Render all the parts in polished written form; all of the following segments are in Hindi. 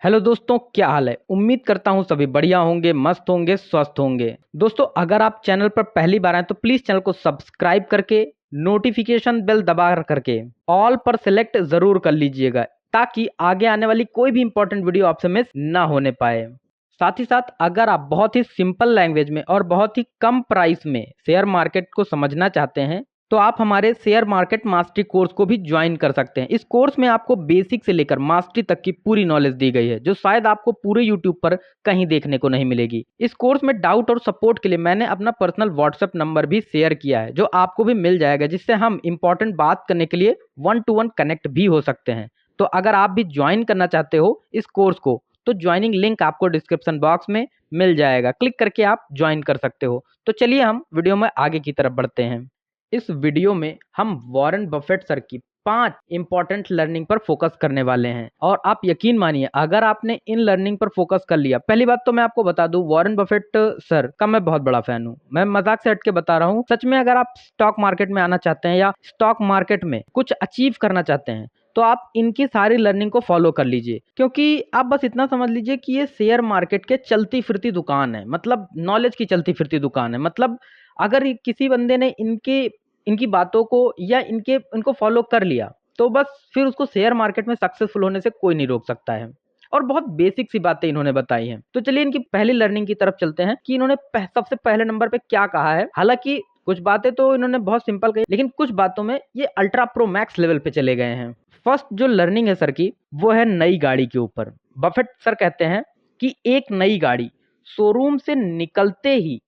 हेलो दोस्तों, क्या हाल है। उम्मीद करता हूँ सभी बढ़िया होंगे, मस्त होंगे, स्वस्थ होंगे। दोस्तों, अगर आप चैनल पर पहली बार आए तो प्लीज चैनल को सब्सक्राइब करके नोटिफिकेशन बेल दबा करके ऑल पर सिलेक्ट जरूर कर लीजिएगा, ताकि आगे आने वाली कोई भी इंपॉर्टेंट वीडियो आपसे मिस ना होने पाए। साथ ही साथ अगर आप बहुत ही सिंपल लैंग्वेज में और बहुत ही कम प्राइस में शेयर मार्केट को समझना चाहते हैं तो आप हमारे शेयर मार्केट मास्टरी कोर्स को भी ज्वाइन कर सकते हैं। इस कोर्स में आपको बेसिक से लेकर मास्टरी तक की पूरी नॉलेज दी गई है, जो शायद आपको पूरे यूट्यूब पर कहीं देखने को नहीं मिलेगी। इस कोर्स में डाउट और सपोर्ट के लिए मैंने अपना पर्सनल व्हाट्सएप नंबर भी शेयर किया है, जो आपको भी मिल जाएगा, जिससे हम इंपॉर्टेंट बात करने के लिए 1-to-1 कनेक्ट भी हो सकते हैं। तो अगर आप भी ज्वाइन करना चाहते हो इस कोर्स को तो ज्वाइनिंग लिंक आपको डिस्क्रिप्शन बॉक्स में मिल जाएगा, क्लिक करके आप ज्वाइन कर सकते हो। तो चलिए हम वीडियो में आगे की तरफ बढ़ते हैं। इस वीडियो में हम वॉरेन बफेट सर की 5 इंपॉर्टेंट लर्निंग पर फोकस करने वाले हैं, और आप यकीन मानिए अगर आपने इन लर्निंग पर फोकस कर लिया। पहली बात तो मैं आपको बता दूं, वॉरेन बफेट सर का मैं बहुत बड़ा फैन हूं। मैं मजाक से हट के बता रहा हूं, सच में अगर आप स्टॉक मार्केट में आना चाहते हैं या स्टॉक मार्केट में कुछ अचीव करना चाहते हैं तो आप इनकी सारी लर्निंग को फॉलो कर लीजिए, क्योंकि आप बस इतना समझ लीजिए कि ये शेयर मार्केट के चलती फिरती दुकान है, मतलब नॉलेज की चलती फिरती दुकान है। मतलब अगर किसी बंदे ने इनकी बातों को या इनको फॉलो कर लिया तो बस फिर उसको शेयर मार्केट में सक्सेसफुल होने से कोई नहीं रोक सकता है। और बहुत बेसिक सी बातें इन्होंने बताई हैं। तो चलिए इनकी पहली लर्निंग की तरफ चलते हैं कि इन्होंने सबसे पहले नंबर पे क्या कहा है। हालांकि कुछ बातें तो इन्होंने बहुत सिंपल कही, लेकिन कुछ बातों में ये अल्ट्रा प्रो मैक्स लेवल पे चले गए हैं। फर्स्ट जो लर्निंग है सर की, वो है नई गाड़ी के ऊपर। बफेट सर कहते हैं कि एक नई गाड़ी शोरूम से निकलते ही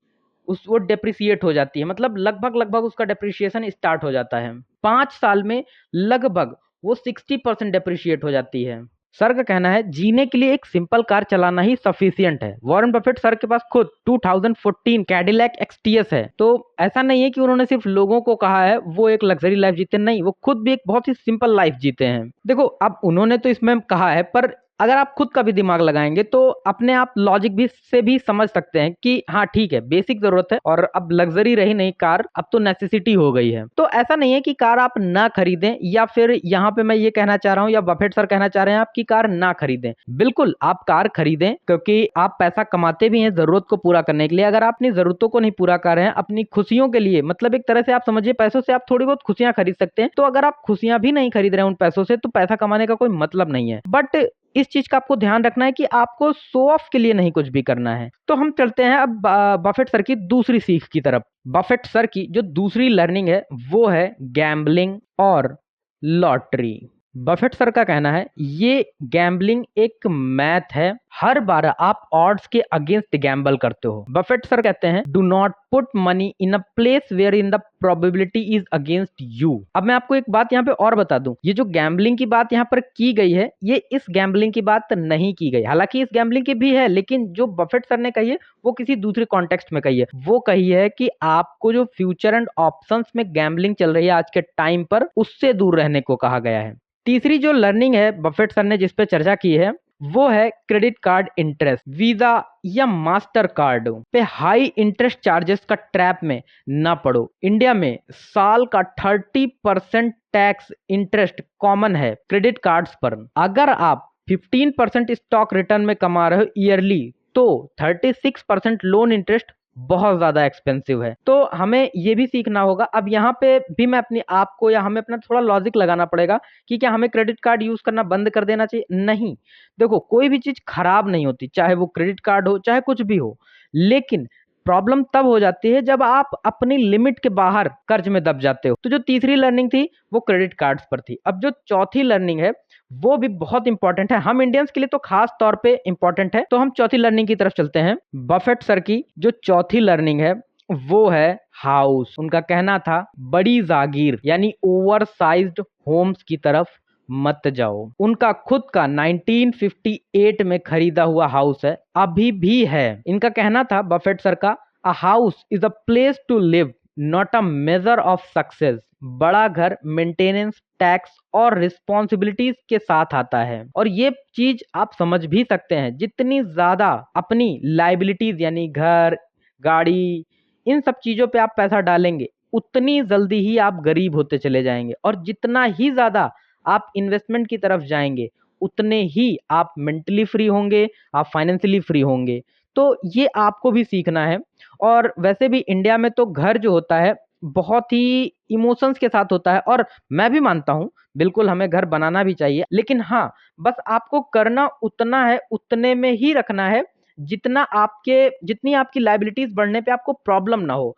वो डेप्रिसिएट हो जाती है, मतलब लगभग लगभग उसका डेप्रिसिएशन स्टार्ट हो जाता है। 5 साल में लगभग वो 60% डेप्रिशिएट हो जाती है। सर का कहना है जीने के लिए एक सिंपल कार चलाना ही सफिशियंट है। वॉरेन बफेट सर के पास खुद 2014 कैडिलैक एक्सटीएस है। तो ऐसा नहीं है कि उन्होंने सिर्फ लोगों को कहा है वो एक लग्जरी लाइफ जीते, नहीं, वो खुद भी एक बहुत ही सिंपल लाइफ जीते हैं। देखो, अब उन्होंने तो इसमें कहा है, पर अगर आप खुद का भी दिमाग लगाएंगे तो अपने आप लॉजिक भी से भी समझ सकते हैं कि हाँ ठीक है, बेसिक जरूरत है और अब लग्जरी रही नहीं कार, अब तो नेसेसिटी हो गई है। तो ऐसा नहीं है कि कार आप ना खरीदें, या फिर यहाँ पे मैं ये कहना चाह रहा हूँ या बफेट सर कहना चाह रहे हैं आपकी कार ना खरीदें। बिल्कुल आप कार खरीदें, क्योंकि आप पैसा कमाते भी हैं जरूरत को पूरा करने के लिए। अगर आप अपनी जरूरतों को नहीं पूरा कर रहे हैं अपनी खुशियों के लिए, मतलब एक तरह से आप समझिए पैसों से आप थोड़ी बहुत खुशियां खरीद सकते हैं। तो अगर आप खुशियां भी नहीं खरीद रहे हैं उन पैसों से तो पैसा कमाने का कोई मतलब नहीं है। बट इस चीज का आपको ध्यान रखना है कि आपको शो ऑफ के लिए नहीं कुछ भी करना है। तो हम चलते हैं अब बफेट सर की दूसरी सीख की तरफ। बफेट सर की जो दूसरी लर्निंग है वो है गैम्बलिंग और लॉटरी। बफेट सर का कहना है ये गैम्बलिंग एक मैथ है, हर बार आप ऑड्स के अगेंस्ट गैम्बल करते हो। बफेट सर कहते हैं do not put money in a place where in the probability is against you. अब मैं आपको एक बात यहाँ पे और बता दूं, ये जो गैम्बलिंग की बात यहाँ पर की गई है ये इस गैम्बलिंग की बात नहीं की गई। हालांकि इस गैम्बलिंग की भी है, लेकिन जो बफेट सर ने कही है वो किसी दूसरे कॉन्टेक्स्ट में कही है। वो कही है कि आपको जो फ्यूचर एंड ऑप्शंस में गैम्बलिंग चल रही है आज के टाइम पर, उससे दूर रहने को कहा गया है। तीसरी जो लर्निंग है बफेट सर ने जिस पे चर्चा की है वो है क्रेडिट कार्ड इंटरेस्ट। वीजा या मास्टर कार्ड पे हाई इंटरेस्ट चार्जेस का ट्रैप में ना पड़ो। इंडिया में साल का 30% टैक्स इंटरेस्ट कॉमन है क्रेडिट कार्ड्स पर। अगर आप 15% स्टॉक रिटर्न में कमा रहे हो ईयरली तो 36% लोन इंटरेस्ट बहुत ज्यादा एक्सपेंसिव है। तो हमें ये भी सीखना होगा। अब यहाँ पे भी मैं अपनी आप को या हमें अपना थोड़ा लॉजिक लगाना पड़ेगा कि क्या हमें क्रेडिट कार्ड यूज करना बंद कर देना चाहिए? नहीं। देखो, कोई भी चीज खराब नहीं होती, चाहे वो क्रेडिट कार्ड हो चाहे कुछ भी हो, लेकिन प्रॉब्लम तब हो जाती है जब आप अपनी लिमिट के बाहर कर्ज में दब जाते हो। तो जो तीसरी लर्निंग थी वो क्रेडिट कार्ड्स पर थी। अब जो चौथी लर्निंग है वो भी बहुत इंपॉर्टेंट है, हम इंडियंस के लिए तो खास तौर पे इंपॉर्टेंट है। तो हम चौथी लर्निंग की तरफ चलते हैं। बफेट सर की जो चौथी लर्निंग है वो है हाउस। उनका कहना था बड़ी जागीर यानी ओवर साइज्ड होम्स की तरफ मत जाओ। उनका खुद का 1958 में खरीदा हुआ हाउस है, अभी भी है। इनका कहना था बफेट सर का, a house is a place to live not a measure of success. बड़ा घर मेंटेनेंस, टैक्स और रिस्पॉन्सिबिलिटीज के साथ आता है। और ये चीज आप समझ भी सकते हैं, जितनी ज्यादा अपनी लाइबिलिटीज यानी घर, गाड़ी, इन सब चीजों पे आप पैसा डालेंगे उतनी जल्दी ही आप गरीब होते चले जाएंगे, और जितना ही ज्यादा आप इन्वेस्टमेंट की तरफ जाएंगे उतने ही आप मेंटली फ्री होंगे, आप फाइनेंशियली फ्री होंगे। तो ये आपको भी सीखना है। और वैसे भी इंडिया में तो घर जो होता है बहुत ही इमोशंस के साथ होता है, और मैं भी मानता हूँ बिल्कुल हमें घर बनाना भी चाहिए, लेकिन हाँ, बस आपको करना उतना है, उतने में ही रखना है जितनी आपकी लायबिलिटीज बढ़ने पे आपको प्रॉब्लम ना हो।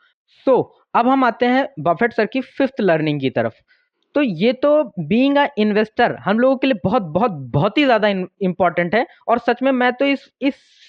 सो अब हम आते हैं बफेट सर की फिफ्थ लर्निंग की तरफ। तो ये तो बीइंग अ इन्वेस्टर हम लोगों के लिए बहुत बहुत बहुत ही ज़्यादा इम्पोर्टेंट है, और सच में मैं तो इस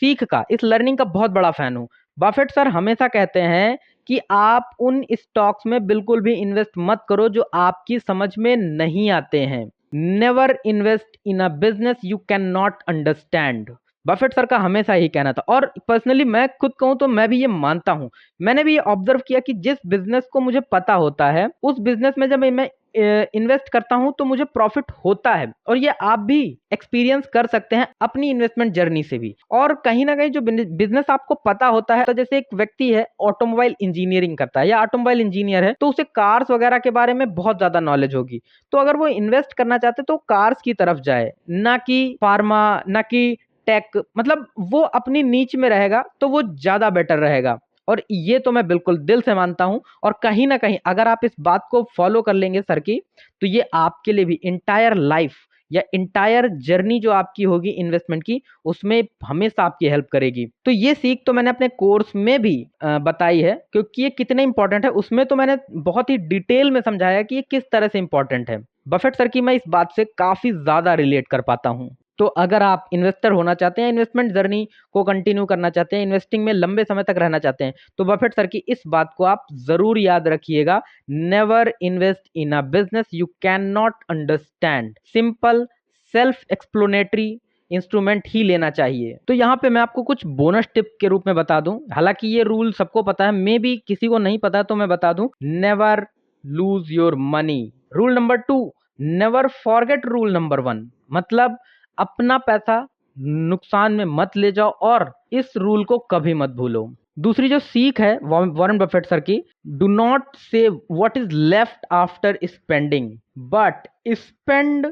सीख का, इस लर्निंग का बहुत बड़ा फैन हूँ। बफेट सर हमेशा कहते हैं कि आप उन स्टॉक्स में बिल्कुल भी इन्वेस्ट मत करो जो आपकी समझ में नहीं आते हैं। Never invest in a business you can not understand. Buffett sir का हमेशा ही कहना था, और पर्सनली मैं खुद कहूँ तो मैं भी ये मानता हूँ। मैंने भी ये ऑब्जर्व किया कि जिस बिजनेस को मुझे पता होता है उस बिजनेस में जब मैं इन्वेस्ट करता हूं तो मुझे प्रॉफिट होता है, और ये आप भी एक्सपीरियंस कर सकते हैं अपनी इन्वेस्टमेंट जर्नी से भी। और कहीं ना कहीं जो बिजनेस आपको पता होता है, तो जैसे एक व्यक्ति है ऑटोमोबाइल इंजीनियरिंग करता है या ऑटोमोबाइल इंजीनियर है, तो उसे कार्स वगैरह के बारे में बहुत ज्यादा नॉलेज होगी। तो अगर वो इन्वेस्ट करना चाहते तो कार्स की तरफ जाए, ना कि फार्मा, ना कि टेक, मतलब वो अपनी नीच में रहेगा तो वो ज्यादा बेटर रहेगा। और ये तो मैं बिल्कुल दिल से मानता हूं, और कहीं ना कहीं अगर आप इस बात को फॉलो कर लेंगे सर की, तो ये आपके लिए भी इंटायर लाइफ या इंटायर जर्नी जो आपकी होगी इन्वेस्टमेंट की, उसमें हमेशा आपकी हेल्प करेगी। तो ये सीख तो मैंने अपने कोर्स में भी बताई है, क्योंकि ये कितने इंपॉर्टेंट है उसमें तो मैंने बहुत ही डिटेल में समझाया कि ये किस तरह से इंपॉर्टेंट है। बफेट सर की मैं इस बात से काफी ज्यादा रिलेट कर पाता हूँ। तो अगर आप इन्वेस्टर होना चाहते हैं, इन्वेस्टमेंट जर्नी को कंटिन्यू करना चाहते हैं, इन्वेस्टिंग में लंबे समय तक रहना चाहते हैं, तो बफेट सर की इस बात को आप जरूर याद रखिएगा। Never invest in a business you can not understand. Simple self explanatory instrument ही लेना चाहिए। तो यहाँ पे मैं आपको कुछ बोनस टिप के रूप में बता दूं, हालांकि ये रूल सबको पता है, मे बी किसी को नहीं पता, तो मैं बता दूं। Never lose your money. Rule number 2, never forget rule number 1। मतलब अपना पैसा नुकसान में मत ले जाओ, और इस रूल को कभी मत भूलो। दूसरी जो सीख है वॉरेन बफेट सर की, do not save what is left after spending, but spend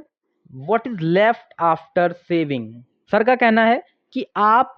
what is left after saving. Sir का कहना है कि आप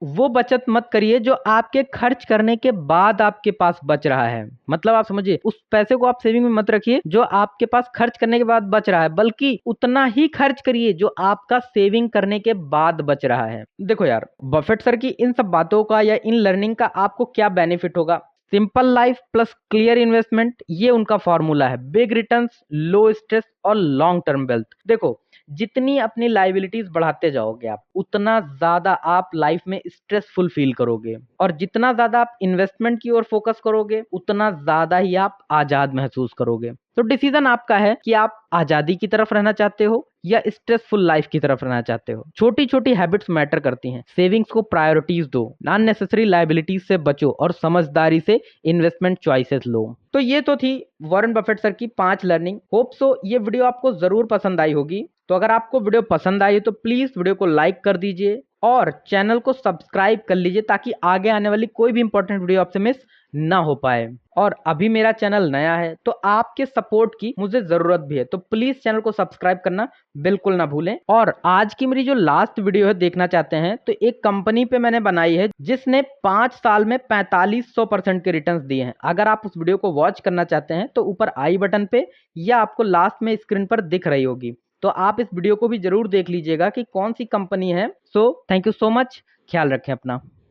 वो बचत मत करिए जो आपके खर्च करने के बाद आपके पास बच रहा है। मतलब आप समझिए, उस पैसे को आप सेविंग में मत रखिए जो आपके पास खर्च करने के बाद बच रहा है, बल्कि उतना ही खर्च करिए जो आपका सेविंग करने के बाद बच रहा है। देखो यार, बफेट सर की इन सब बातों का या इन लर्निंग का आपको क्या बेनिफिट होगा? Simple life plus clear investment, ये उनका फॉर्मूला है। बिग रिटर्न्स, लो स्ट्रेस और लॉन्ग टर्म वेल्थ। देखो, जितनी अपनी लाइबिलिटीज बढ़ाते जाओगे आप, उतना ज्यादा आप लाइफ में स्ट्रेसफुल फील करोगे, और जितना ज्यादा आप इन्वेस्टमेंट की ओर फोकस करोगे उतना ज्यादा ही आप आजाद महसूस करोगे। तो डिसीजन आपका है कि आप आजादी की तरफ रहना चाहते हो या स्ट्रेसफुल लाइफ की तरफ रहना चाहते हो। छोटी छोटी हैबिट्स मैटर करती हैं। सेविंग्स को प्रायोरिटीज दो, अननेसेसरी लाइबिलिटीज से बचो, और समझदारी से इन्वेस्टमेंट चॉइसेस लो। तो ये तो थी वॉरेन बफेट सर की 5 लर्निंग। होप सो ये वीडियो आपको जरूर पसंद आई होगी। तो अगर आपको वीडियो पसंद आई तो प्लीज वीडियो को लाइक कर दीजिए और चैनल को सब्सक्राइब कर लीजिए, ताकि आगे आने वाली कोई भी इंपॉर्टेंट वीडियो आपसे मिस ना हो पाए। और अभी मेरा चैनल नया है तो आपके सपोर्ट की मुझे जरूरत भी है, तो प्लीज चैनल को सब्सक्राइब करना बिल्कुल ना भूलें। और आज की मेरी जो लास्ट वीडियो है देखना चाहते हैं, तो एक कंपनी पे मैंने बनाई है जिसने 5 साल में 4500% के रिटर्न्स दिए हैं। अगर आप उस वीडियो को वॉच करना चाहते हैं तो ऊपर आई बटन पे या आपको लास्ट में स्क्रीन पर दिख रही होगी, तो आप इस वीडियो को भी जरूर देख लीजिएगा कि कौन सी कंपनी है। So thank you so much, ख्याल रखें अपना।